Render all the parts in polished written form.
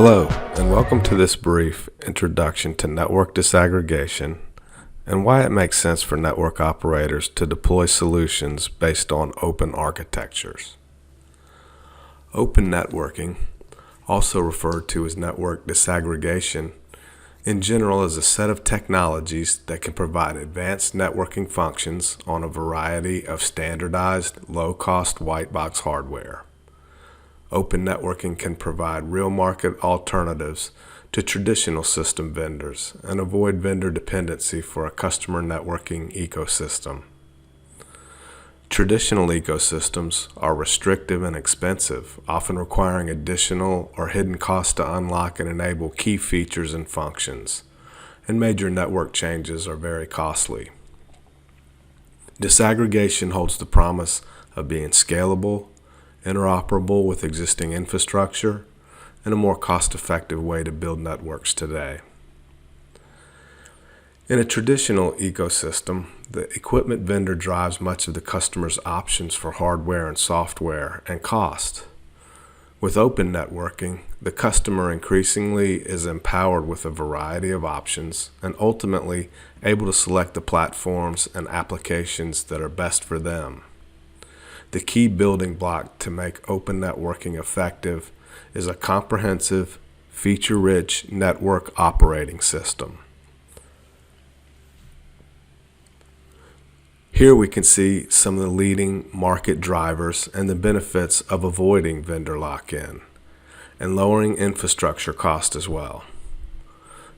Hello, and welcome to this brief introduction to network disaggregation and why it makes sense for network operators to deploy solutions based on open architectures. Open networking, also referred to as network disaggregation, in general is a set of technologies that can provide advanced networking functions on a variety of standardized, low-cost white box hardware. Open networking can provide real market alternatives to traditional system vendors and avoid vendor dependency for a customer networking ecosystem. Traditional ecosystems are restrictive and expensive, often requiring additional or hidden costs to unlock and enable key features and functions, and major network changes are very costly. Disaggregation holds the promise of being scalable, interoperable with existing infrastructure, and a more cost-effective way to build networks today. In a traditional ecosystem, the equipment vendor drives much of the customer's options for hardware and software and cost. With open networking, the customer increasingly is empowered with a variety of options and ultimately able to select the platforms and applications that are best for them. The key building block to make open networking effective is a comprehensive, feature-rich network operating system. Here we can see some of the leading market drivers and the benefits of avoiding vendor lock-in and lowering infrastructure cost as well.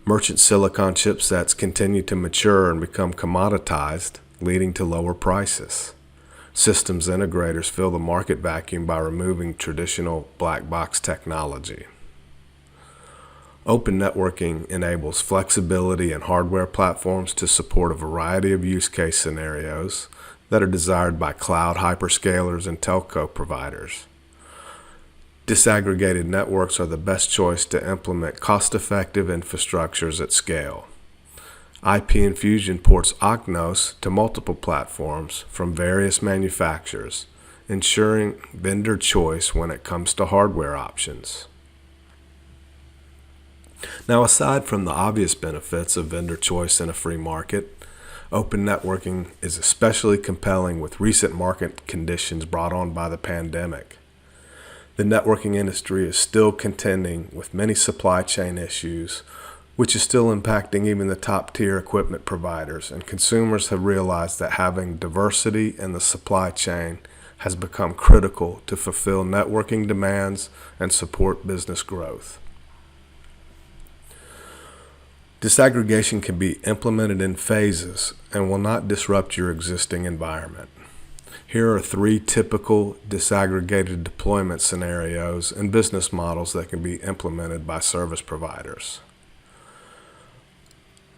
Merchant silicon chipsets continue to mature and become commoditized, leading to lower prices. Systems integrators fill the market vacuum by removing traditional black box technology. Open networking enables flexibility in hardware platforms to support a variety of use case scenarios that are desired by cloud hyperscalers and telco providers. Disaggregated networks are the best choice to implement cost-effective infrastructures at scale. IP Infusion ports OCNOS to multiple platforms from various manufacturers, ensuring vendor choice when it comes to hardware options. Now, aside from the obvious benefits of vendor choice in a free market, open networking is especially compelling with recent market conditions brought on by the pandemic. The networking industry is still contending with many supply chain issues, which is still impacting even the top-tier equipment providers, and consumers have realized that having diversity in the supply chain has become critical to fulfill networking demands and support business growth. Disaggregation can be implemented in phases and will not disrupt your existing environment. Here are 3 typical disaggregated deployment scenarios and business models that can be implemented by service providers.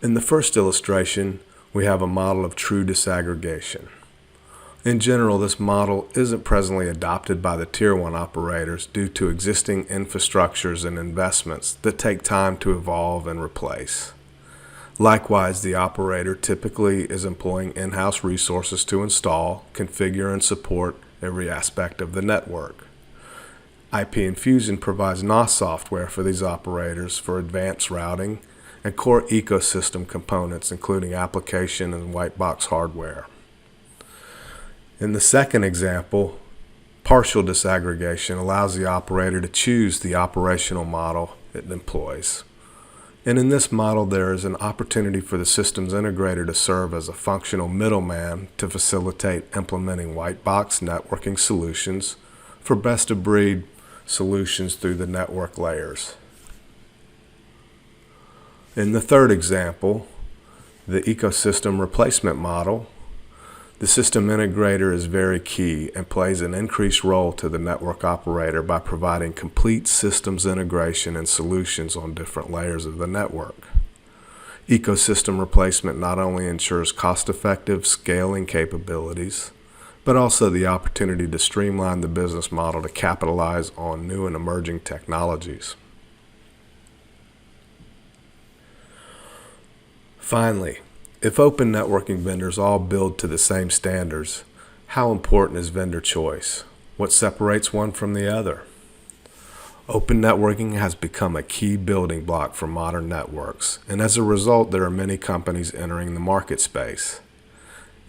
In the first illustration, we have a model of true disaggregation. In general, this model isn't presently adopted by the Tier 1 operators due to existing infrastructures and investments that take time to evolve and replace. Likewise, the operator typically is employing in-house resources to install, configure, and support every aspect of the network. IP Infusion provides NOS software for these operators for advanced routing and core ecosystem components, including application and white box hardware. In the second example, partial disaggregation allows the operator to choose the operational model it employs. And in this model, there is an opportunity for the systems integrator to serve as a functional middleman to facilitate implementing white box networking solutions for best-of-breed solutions through the network layers. In the third example, the ecosystem replacement model, the system integrator is very key and plays an increased role to the network operator by providing complete systems integration and solutions on different layers of the network. Ecosystem replacement not only ensures cost-effective scaling capabilities, but also the opportunity to streamline the business model to capitalize on new and emerging technologies. Finally, if open networking vendors all build to the same standards, how important is vendor choice? What separates one from the other? Open networking has become a key building block for modern networks, and as a result, there are many companies entering the market space.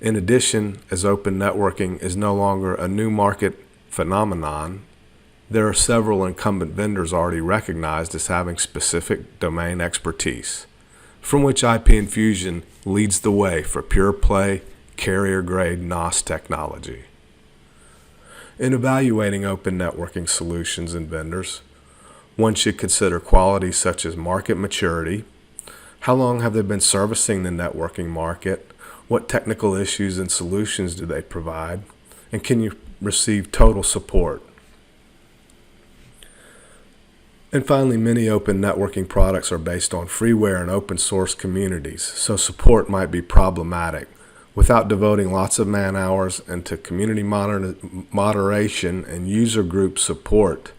In addition, as open networking is no longer a new market phenomenon, there are several incumbent vendors already recognized as having specific domain expertise, from which IP Infusion leads the way for pure-play, carrier-grade NOS technology. In evaluating open networking solutions and vendors, one should consider qualities such as market maturity, how long have they been servicing the networking market, what technical issues and solutions do they provide, and can you receive total support. And finally, many open networking products are based on freeware and open source communities, so support might be problematic. Without devoting lots of man hours into community moderation and user group support,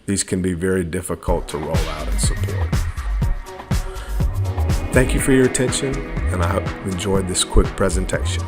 these can be very difficult to roll out and support. Thank you for your attention, and I hope you enjoyed this quick presentation.